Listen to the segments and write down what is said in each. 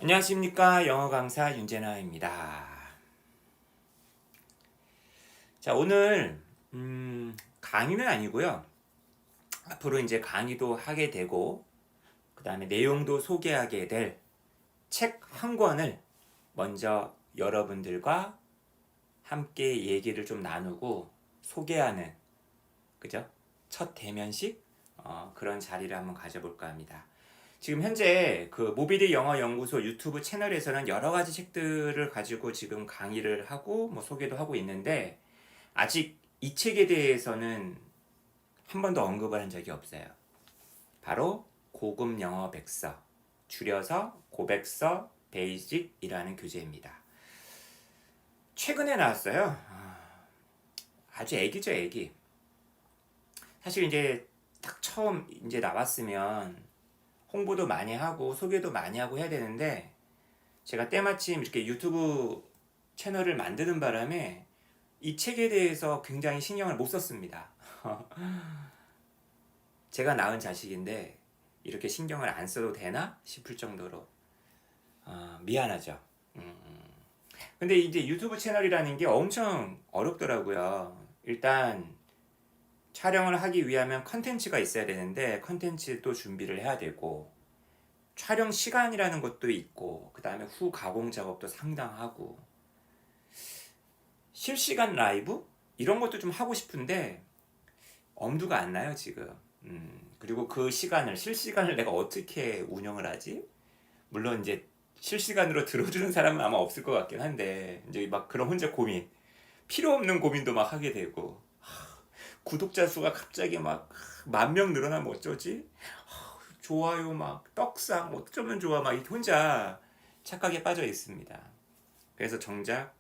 안녕하십니까. 영어 강사 윤재나입니다. 자, 오늘 강의는 아니고요. 앞으로 이제 강의도 하게 되고 그 다음에 내용도 소개하게 될 책 한 권을 먼저 여러분들과 함께 얘기를 좀 나누고 소개하는, 그죠? 첫 대면식 그런 자리를 한번 가져볼까 합니다. 지금 현재 그 모비디 영어 연구소 유튜브 채널에서는 여러 가지 책들을 가지고 지금 강의를 하고 뭐 소개도 하고 있는데, 아직 이 책에 대해서는 한 번도 언급을 한 적이 없어요. 바로 고급 영어 백서, 줄여서 고백서 베이직이라는 교재입니다. 최근에 나왔어요. 아주 애기죠, 애기. 사실 이제 딱 처음 이제 나왔으면 홍보도 많이 하고 소개도 많이 하고 해야 되는데, 제가 때마침 이렇게 유튜브 채널을 만드는 바람에 이 책에 대해서 굉장히 신경을 못 썼습니다. 제가 낳은 자식인데 이렇게 신경을 안 써도 되나 싶을 정도로 미안하죠. 근데 이제 유튜브 채널이라는 게 엄청 어렵더라고요. 일단 촬영을 하기 위하면 컨텐츠가 있어야 되는데 컨텐츠도 준비를 해야 되고, 촬영 시간이라는 것도 있고, 그 다음에 후 가공 작업도 상당하고, 실시간 라이브? 이런 것도 좀 하고 싶은데 엄두가 안 나요 지금. 그리고 그 시간을, 실시간을 내가 어떻게 운영을 하지? 물론 이제 실시간으로 들어주는 사람은 아마 없을 것 같긴 한데, 이제 막 그런 혼자 고민, 필요 없는 고민도 막 하게 되고, 구독자 수가 갑자기 막 10,000명 늘어나면 어쩌지? 좋아요 막 떡상 어쩌면 좋아, 막 혼자 착각에 빠져 있습니다. 그래서 정작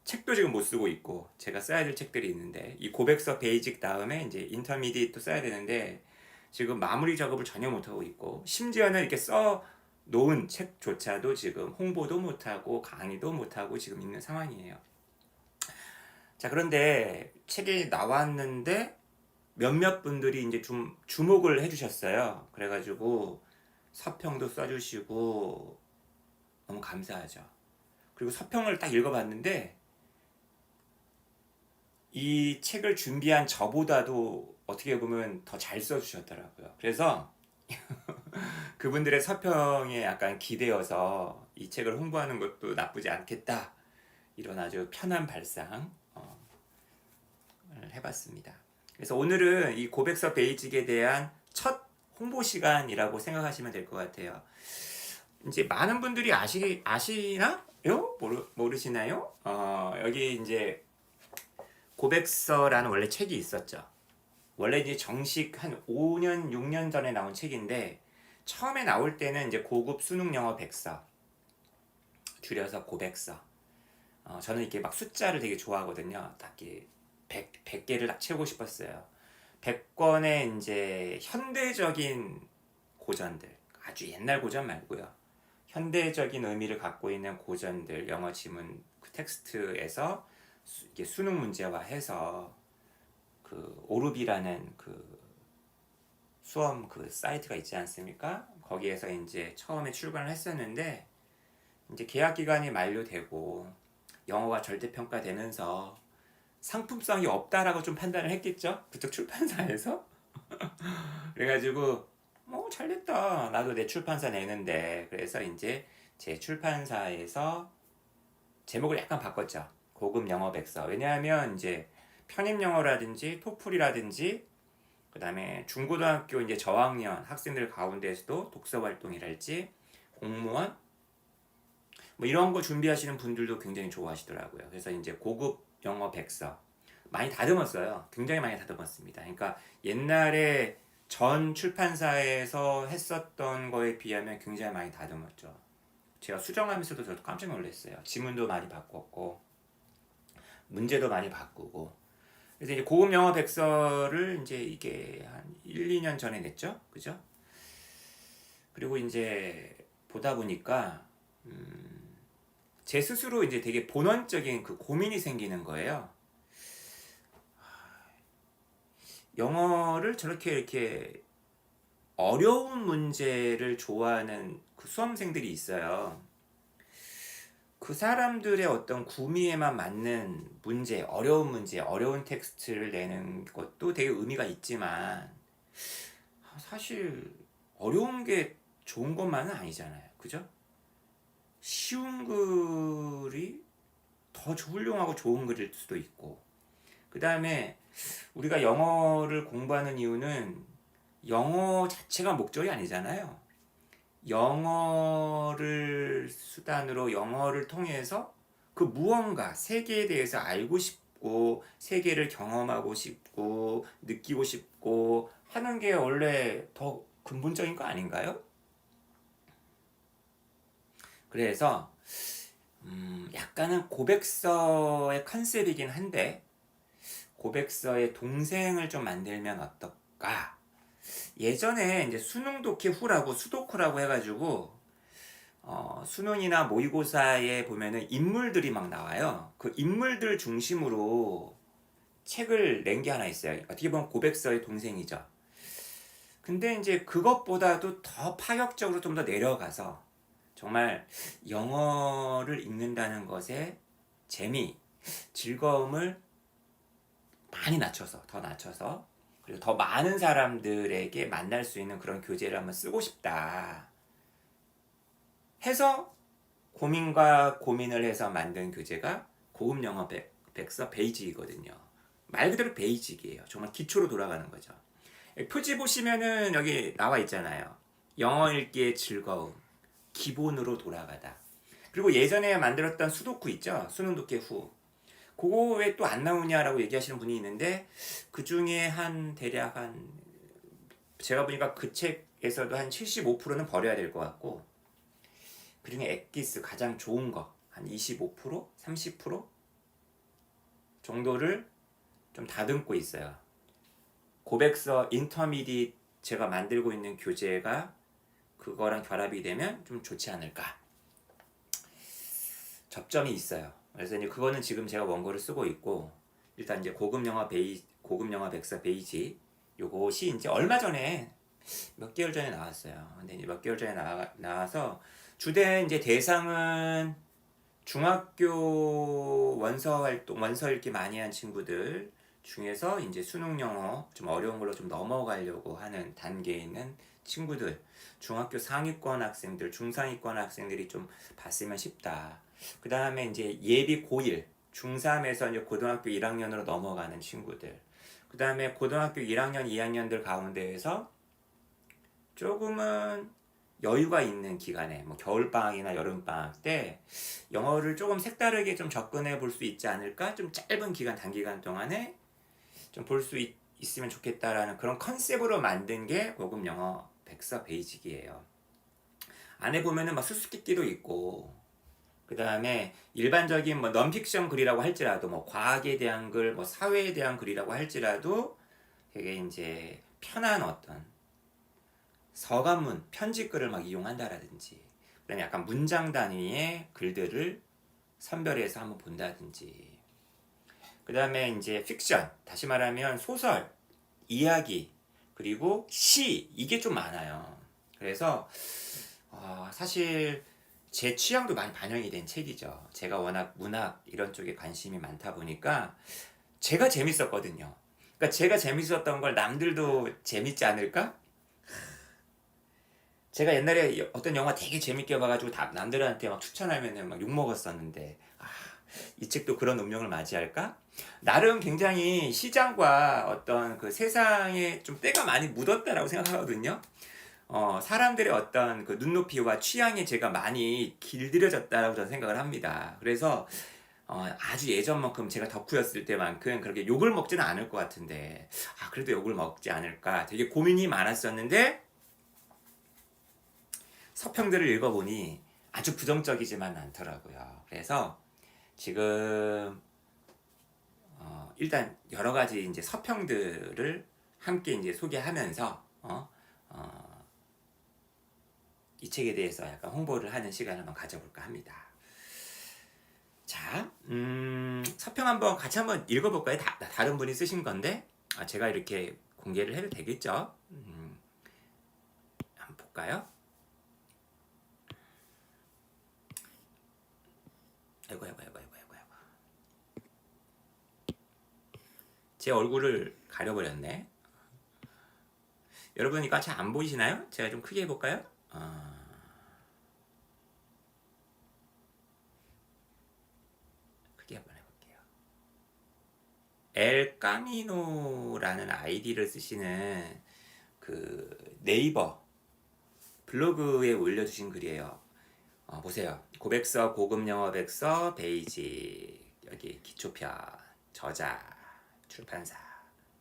책도 지금 못 쓰고 있고, 제가 써야 될 책들이 있는데, 이 고백서 베이직 다음에 이제 인터미디에이트도 써야 되는데 지금 마무리 작업을 전혀 못 하고 있고, 심지어는 이렇게 써 놓은 책조차도 지금 홍보도 못 하고 강의도 못 하고 지금 있는 상황이에요. 자, 그런데 책이 나왔는데 몇몇 분들이 이제 좀 주목을 해주셨어요. 그래가지고 서평도 써주시고 너무 감사하죠. 그리고 서평을 딱 읽어봤는데 이 책을 준비한 저보다도 어떻게 보면 더 잘 써주셨더라고요. 그래서 그분들의 서평에 약간 기대어서 이 책을 홍보하는 것도 나쁘지 않겠다, 이런 아주 편한 발상 해봤습니다. 그래서 오늘은 이 고백서 베이직에 대한 첫 홍보 시간이라고 생각하시면 될 것 같아요. 이제 많은 분들이 아시나요? 모르시나요? 여기 이제 고백서라는 원래 책이 있었죠. 원래 이제 정식 한 5년, 6년 전에 나온 책인데, 처음에 나올 때는 이제 고급 수능 영어 백서, 줄여서 고백서. 저는 이렇게 막 숫자를 되게 좋아하거든요. 딱 이렇게 100개를 딱 채우고 싶었어요. 100권의 이제 현대적인 고전들, 아주 옛날 고전 말고요. 현대적인 의미를 갖고 있는 고전들, 영어 지문 그 텍스트에서 이게 수능 문제화해서 그 오르비라는 그 수험 그 사이트가 있지 않습니까? 거기에서 이제 처음에 출간을 했었는데, 이제 계약 기간이 만료되고 영어가 절대평가되면서 상품성이 없다라고 좀 판단을 했겠죠? 그쪽 출판사에서. 그래가지고 뭐 잘됐다, 나도 내 출판사 내는데, 그래서 이제 제 출판사에서 제목을 약간 바꿨죠. 고급 영어 백서. 왜냐하면 이제 편입 영어라든지 토플이라든지 그 다음에 중고등학교 이제 저학년 학생들 가운데에서도 독서 활동이랄지 공무원 뭐 이런 거 준비하시는 분들도 굉장히 좋아하시더라고요. 그래서 이제 고급 영어 백서 많이 다듬었어요. 굉장히 많이 다듬었습니다. 그러니까 옛날에 전 출판사에서 했었던 거에 비하면 굉장히 많이 다듬었죠. 제가 수정하면서도 저도 깜짝 놀랐어요. 지문도 많이 바꿨고 문제도 많이 바꾸고. 그래서 이제 고급 영어 백서를 이제 이게 한 1, 2년 전에 냈죠. 그죠? 그리고 이제 보다 보니까 제 스스로 이제 되게 본원적인 그 고민이 생기는 거예요. 영어를 저렇게 이렇게 어려운 문제를 좋아하는 그 수험생들이 있어요. 그 사람들의 어떤 구미에만 맞는 문제, 어려운 텍스트를 내는 것도 되게 의미가 있지만 사실 어려운 게 좋은 것만은 아니잖아요. 그죠? 쉬운 글이 더 훌륭하고 좋은 글일 수도 있고, 그 다음에 우리가 영어를 공부하는 이유는 영어 자체가 목적이 아니잖아요. 영어를 수단으로, 영어를 통해서 그 무언가 세계에 대해서 알고 싶고 세계를 경험하고 싶고 느끼고 싶고 하는 게 원래 더 근본적인 거 아닌가요? 그래서 약간은 고백서의 컨셉이긴 한데 고백서의 동생을 좀 만들면 어떨까? 예전에 이제 수능 독해 후라고 수도쿠라고 해가지고 수능이나 모의고사에 보면은 인물들이 막 나와요. 그 인물들 중심으로 책을 낸 게 하나 있어요. 어떻게 보면 고백서의 동생이죠. 근데 이제 그것보다도 더 파격적으로 좀 더 내려가서 정말 영어를 읽는다는 것에 재미, 즐거움을 많이 낮춰서, 더 낮춰서, 그리고 더 많은 사람들에게 만날 수 있는 그런 교재를 한번 쓰고 싶다 해서 고민과 고민을 해서 만든 교재가 고급 영어 백서 베이직이거든요. 말 그대로 베이직이에요. 정말 기초로 돌아가는 거죠. 표지 보시면은 여기 나와 있잖아요. 영어 읽기의 즐거움, 기본으로 돌아가다. 그리고 예전에 만들었던 수도쿠 있죠? 수능 독해 후. 그거 왜 또 안 나오냐라고 얘기하시는 분이 있는데 그 중에 대략 제가 보니까 그 책에서도 한 75%는 버려야 될 것 같고 그 중에 엑기스 가장 좋은 거 한 25%? 30% 정도를 좀 다듬고 있어요. 고백서 인터미디 제가 만들고 있는 교재가 그거랑 결합이 되면 좀 좋지 않을까. 접점이 있어요. 그래서 이제 그거는 지금 제가 원고를 쓰고 있고 일단 이제 고급 영화 백서 베이지 요것이 이제 얼마 전에 몇 개월 전에 나왔어요. 근데 이제 몇 개월 전에 나와서 주된 이제 대상은 중학교 원서 읽기 많이 한 친구들 중에서 이제 수능 영어 좀 어려운 걸로 좀 넘어가려고 하는 단계에 있는 친구들, 중학교 상위권 학생들, 중상위권 학생들이 좀 봤으면 싶다. 그 다음에 이제 예비 고1, 중3에서 이제 고등학교 1학년으로 넘어가는 친구들, 그 다음에 고등학교 1학년, 2학년들 가운데에서 조금은 여유가 있는 기간에 뭐 겨울방학이나 여름방학 때 영어를 조금 색다르게 좀 접근해 볼 수 있지 않을까? 좀 짧은 기간, 단기간 동안에 좀 볼 수 있으면 좋겠다라는 그런 컨셉으로 만든 게 고급 영어 백서 베이직이에요. 안에 보면은 막 수수께끼도 있고 그 다음에 일반적인 뭐 넌픽션 글이라고 할지라도 뭐 과학에 대한 글, 뭐 사회에 대한 글이라고 할지라도 되게 이제 편한 어떤 서간문, 편집글을 막 이용한다라든지 그다음에 약간 문장 단위의 글들을 선별해서 한번 본다든지 그 다음에 이제 픽션, 다시 말하면 소설, 이야기 그리고 시 이게 좀 많아요. 그래서 사실 제 취향도 많이 반영이 된 책이죠. 제가 워낙 문학 이런 쪽에 관심이 많다 보니까 제가 재밌었거든요. 그러니까 제가 재밌었던 걸 남들도 재밌지 않을까? 제가 옛날에 어떤 영화 되게 재밌게 봐가지고 남들한테 막 추천하면은 막 욕먹었었는데 이 책도 그런 운명을 맞이할까? 나름 굉장히 시장과 어떤 그 세상에 좀 때가 많이 묻었다라고 생각하거든요. 사람들의 어떤 그 눈높이와 취향에 제가 많이 길들여졌다라고 저는 생각을 합니다. 그래서 아주 예전만큼 제가 덕후였을 때만큼 그렇게 욕을 먹지는 않을 것 같은데 그래도 욕을 먹지 않을까 되게 고민이 많았었는데 서평들을 읽어보니 아주 부정적이지만 않더라고요. 그래서 지금 일단 여러 가지 이제 서평들을 함께 이제 소개하면서 이 책에 대해서 약간 홍보를 하는 시간을 한번 가져볼까 합니다. 자, 서평 같이 한번 읽어볼까요? 다른 분이 쓰신 건데 제가 이렇게 공개를 해도 되겠죠? 볼까요? 아이고. 제 얼굴을 가려버렸네. 여러분 이거 잘 안 보이시나요? 제가 좀 크게 해볼까요? 크게 한번 해볼게요. 엘까미노라는 아이디를 쓰시는 그 네이버 블로그에 올려주신 글이에요. 보세요. 고백서, 고급 영어 백서, 베이직, 여기 기초편, 저자, 출판사,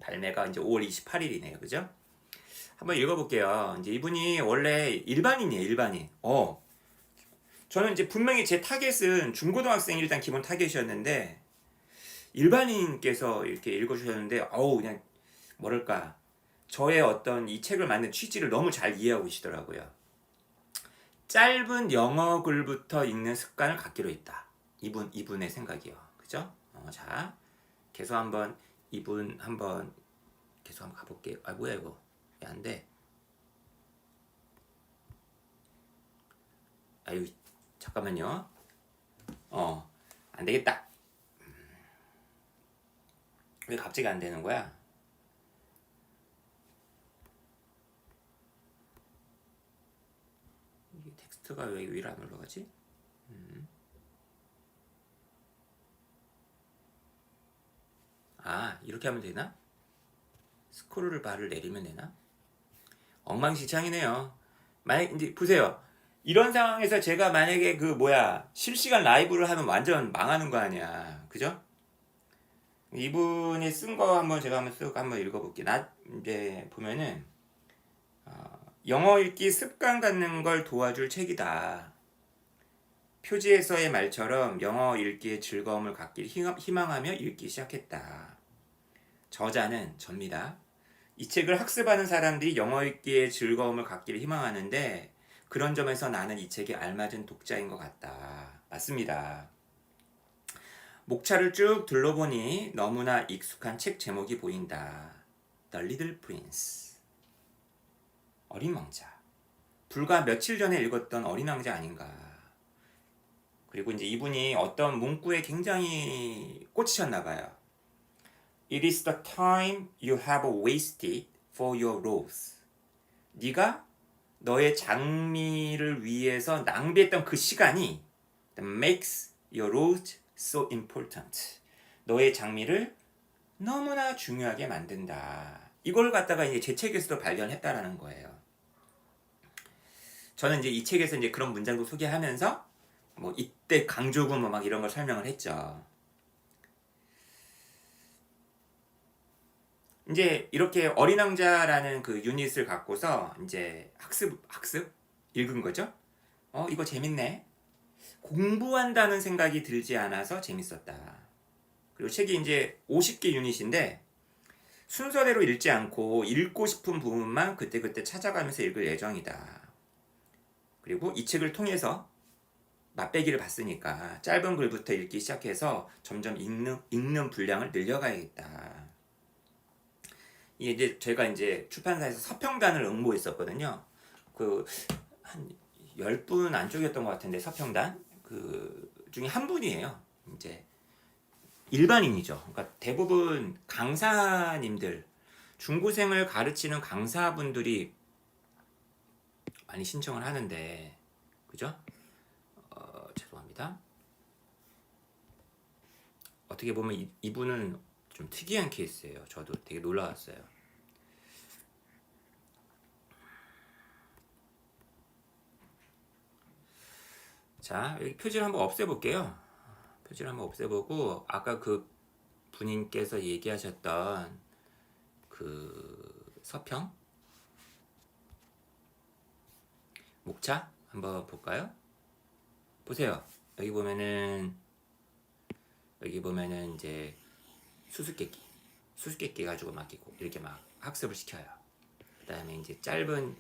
발매가 이제 5월 28일이네요. 그죠? 한번 읽어볼게요. 이제 이분이 원래 일반인이에요. 일반인. 저는 이제 분명히 제 타겟은 중고등학생이 일단 기본 타겟이었는데 일반인께서 이렇게 읽어주셨는데 그냥 뭐랄까 저의 어떤 이 책을 만든 취지를 너무 잘 이해하고 계시더라고요. 짧은 영어 글부터 읽는 습관을 갖기로 했다. 이분의 생각이요. 그죠? 자, 계속 한번 이분 한번 계속 한번 가볼게요. 뭐야 이거? 왜 안 돼? 아유, 잠깐만요. 안 되겠다. 왜 갑자기 안 되는 거야? 이게 텍스트가 왜 위로 안 올라가지? 이렇게 하면 되나? 스크롤을 바를 내리면 되나? 엉망진창이네요. 만약 이제 보세요. 이런 상황에서 제가 만약에 실시간 라이브를 하면 완전 망하는 거 아니야. 그죠? 이분이 쓴 거 제가 한번 읽어볼게요. 이제 보면은 영어 읽기 습관 갖는 걸 도와줄 책이다. 표지에서의 말처럼 영어 읽기의 즐거움을 갖길 희망하며 읽기 시작했다. 저자는 접니다. 이 책을 학습하는 사람들이 영어 읽기의 즐거움을 갖기를 희망하는데 그런 점에서 나는 이 책에 알맞은 독자인 것 같다. 맞습니다. 목차를 쭉 둘러보니 너무나 익숙한 책 제목이 보인다. The Little Prince. 어린 왕자. 불과 며칠 전에 읽었던 어린 왕자 아닌가. 그리고 이제 이분이 어떤 문구에 굉장히 꽂히셨나 봐요. It is the time you have wasted for your rose. 네가 너의 장미를 위해서 낭비했던 그 시간이 that makes your rose so important. 너의 장미를 너무나 중요하게 만든다. 이걸 갖다가 이제 제 책에서도 발견했다라는 거예요. 저는 이제 이 책에서 이제 그런 문장도 소개하면서 이때 강조구 막 이런 걸 설명을 했죠. 이제 이렇게 어린 왕자라는 그 유닛을 갖고서 이제 학습 읽은 거죠. 이거 재밌네. 공부한다는 생각이 들지 않아서 재밌었다. 그리고 책이 이제 50개 유닛인데 순서대로 읽지 않고 읽고 싶은 부분만 그때그때 찾아가면서 읽을 예정이다. 그리고 이 책을 통해서 맛배기를 봤으니까 짧은 글부터 읽기 시작해서 점점 읽는 분량을 늘려가야겠다. 이게 이제 제가 이제 출판사에서 서평단을 응모했었거든요. 한 10분 안쪽이었던 것 같은데 서평단 그 중에 한 분이에요. 이제 일반인이죠. 그러니까 대부분 강사님들, 중고생을 가르치는 강사분들이 많이 신청을 하는데, 그죠? 죄송합니다. 어떻게 보면 이분은 좀 특이한 케이스예요. 저도 되게 놀라웠어요. 자, 여기 표지를 한번 없애볼게요. 표지를 한번 없애보고 아까 그 분인께서 얘기하셨던 그 서평 목차 한번 볼까요? 보세요. 여기 보면은 이제 수수께끼 가지고 막 이렇게 막 학습을 시켜요. 그 다음에 이제 짧은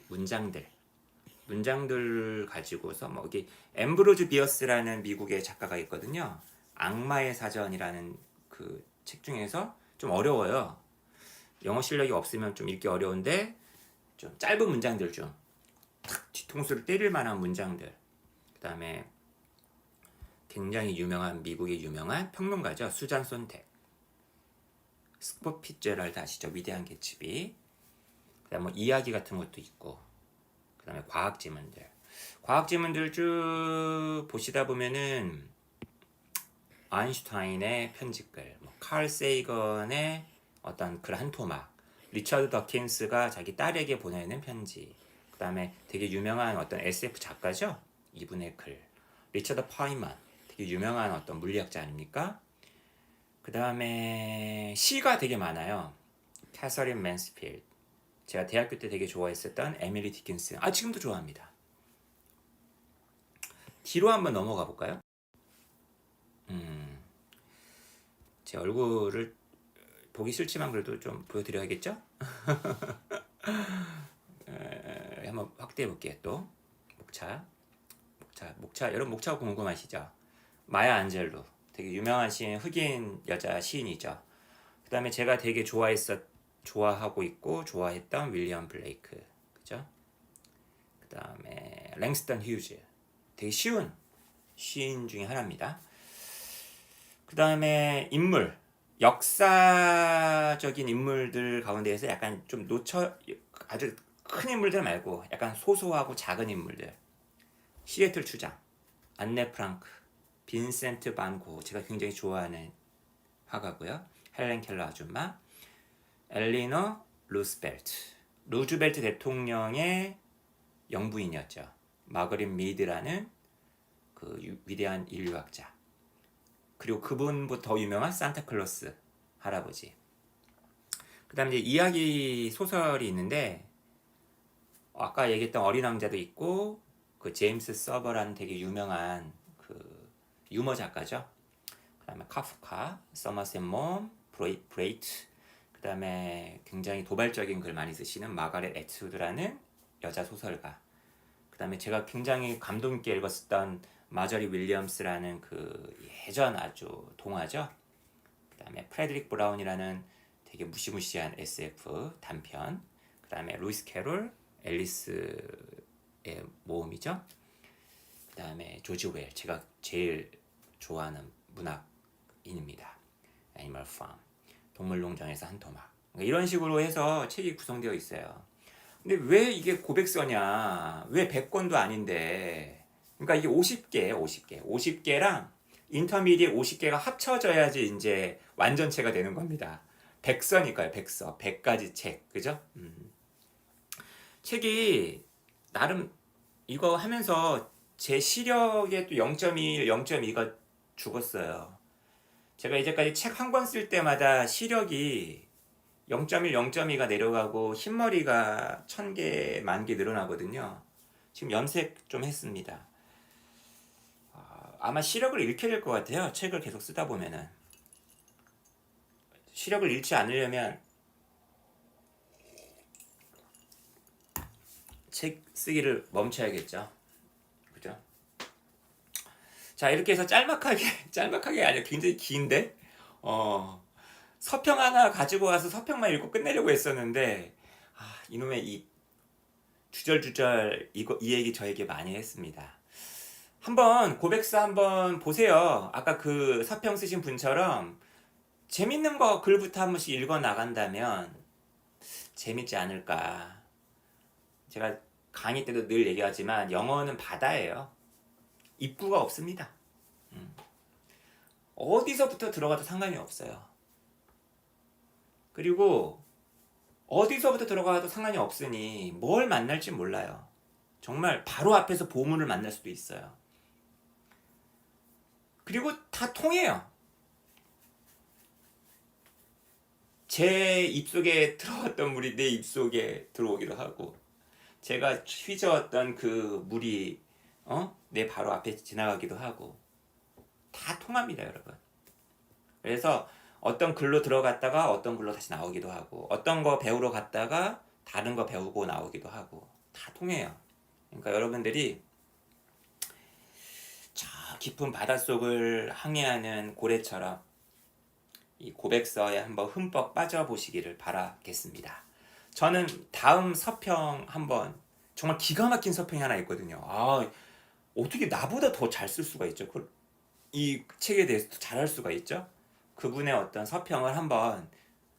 문장들 가지고서 여기 앰브로즈 비어스라는 미국의 작가가 있거든요. 악마의 사전이라는 그 책 중에서 좀 어려워요. 영어 실력이 없으면 좀 읽기 어려운데 좀 짧은 문장들 중 탁 뒤통수를 때릴 만한 문장들. 그다음에 굉장히 유명한 미국의 유명한 평론가죠. 수잔 손택. 스포 피츠제럴드 아시죠? 위대한 개츠비. 그다음 뭐 이야기 같은 것도 있고. 그다음에 과학 지문들. 과학 지문들 쭉 보시다 보면은 아인슈타인의 편집글, 뭐 칼 세이건의 어떤 글 한 토막, 리처드 더킨스가 자기 딸에게 보내는 편지, 그 다음에 되게 유명한 어떤 SF 작가죠? 이분의 글, 리처드 파이만, 되게 유명한 어떤 물리학자 아닙니까? 그 다음에 시가 되게 많아요. 캐서린 맨스필드, 제가 대학교 때 되게 좋아했었던 에밀리 디킨슨, 지금도 좋아합니다. 뒤로 한번 넘어가 볼까요? 제 얼굴을 보기 싫지만 그래도 좀 보여드려야겠죠? 한번 확대해 볼게요. 또 목차 여러분 목차 궁금하시죠? 마야 안젤루 되게 유명하신 흑인 여자 시인이죠. 그 다음에 제가 되게 좋아하고 있고 좋아했던 윌리엄 블레이크, 그죠? 그 다음에 랭스턴 휴즈 되게 쉬운 시인 중에 하나입니다. 그 다음에 인물, 역사적인 인물들 가운데에서 약간 좀 아주 큰 인물들 말고 약간 소소하고 작은 인물들. 시애틀 추장, 안네 프랑크, 빈센트 반 고, 제가 굉장히 좋아하는 화가고요. 헬렌 켈러 아줌마, 엘리너 루즈벨트 대통령의 영부인이었죠. 마거릿 미드라는 그 위대한 인류학자. 그리고 그분보다 더 유명한 산타클로스 할아버지. 그 다음에 이제 이야기 소설이 있는데, 아까 얘기했던 어린 왕자도 있고, 그 제임스 서버라는 되게 유명한 그 유머 작가죠. 그 다음에 카프카, 서머셋 몬, 브레이트, 그 다음에 굉장히 도발적인 글 많이 쓰시는 마가렛 애트우드라는 여자 소설가. 그 다음에 제가 굉장히 감동 있게 읽었었던 마저리 윌리엄스라는 그 예전 아주 동화죠. 그 다음에 프레드릭 브라운이라는 되게 무시무시한 SF 단편. 그 다음에 루이스 캐롤, 앨리스의 모험이죠. 그 다음에 조지 웰, 제가 제일 좋아하는 문학인입니다. 애니멀 팜, 동물농장에서 한 토막. 이런 식으로 해서 책이 구성되어 있어요. 근데 왜 이게 고백서냐? 왜 100권도 아닌데? 그러니까 이게 50개랑 인터미디에 50개가 합쳐져야지 이제 완전체가 되는 겁니다. 100서니까요, 100서. 100가지 책. 그죠? 책이 나름 이거 하면서 제 시력에 또 0.1, 0.2가 죽었어요. 제가 이제까지 책 한 권 쓸 때마다 시력이 0.1, 0.2가 내려가고 흰머리가 1000개, 10,000개 늘어나거든요. 지금 염색 좀 했습니다. 아마 시력을 잃게 될 것 같아요. 책을 계속 쓰다 보면은. 시력을 잃지 않으려면 책 쓰기를 멈춰야겠죠. 그죠? 자, 이렇게 해서 짤막하게 아니라 굉장히 긴데, 서평 하나 가지고 와서 서평만 읽고 끝내려고 했었는데, 이놈의 이 주절주절 이 얘기 저 얘기 많이 했습니다. 한번 고백서 한번 보세요. 아까 그 서평 쓰신 분처럼 재밌는 거 글부터 한 번씩 읽어 나간다면 재밌지 않을까. 제가 강의 때도 늘 얘기하지만 영어는 바다예요. 입구가 없습니다. 어디서부터 들어가도 상관이 없어요. 그리고 어디서부터 들어가도 상관이 없으니 뭘 만날지 몰라요. 정말 바로 앞에서 보물을 만날 수도 있어요. 그리고 다 통해요. 제 입속에 들어왔던 물이 내 입속에 들어오기도 하고, 제가 휘저었던 그 물이 내 바로 앞에 지나가기도 하고, 다 통합니다, 여러분. 그래서 어떤 글로 들어갔다가 어떤 글로 다시 나오기도 하고, 어떤 거 배우러 갔다가 다른 거 배우고 나오기도 하고, 다 통해요. 그러니까 여러분들이 저 깊은 바닷속을 항해하는 고래처럼 이 고백서에 한번 흠뻑 빠져보시기를 바라겠습니다. 저는 다음 서평 한번 정말 기가 막힌 서평이 하나 있거든요. 아, 어떻게 나보다 더 잘 쓸 수가 있죠? 이 책에 대해서 잘할 수가 있죠? 그분의 어떤 서평을 한번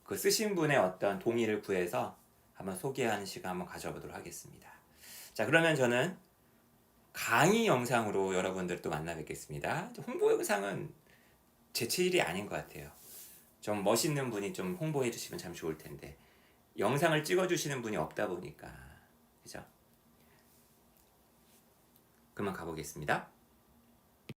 그 쓰신 분의 어떤 동의를 구해서 한번 소개하는 시간 한번 가져보도록 하겠습니다. 자, 그러면 저는 강의 영상으로 여러분들 또 만나 뵙겠습니다. 홍보 영상은 제 체질이 아닌 것 같아요. 좀 멋있는 분이 좀 홍보해 주시면 참 좋을 텐데 영상을 찍어 주시는 분이 없다 보니까 그죠? 그만 가보겠습니다.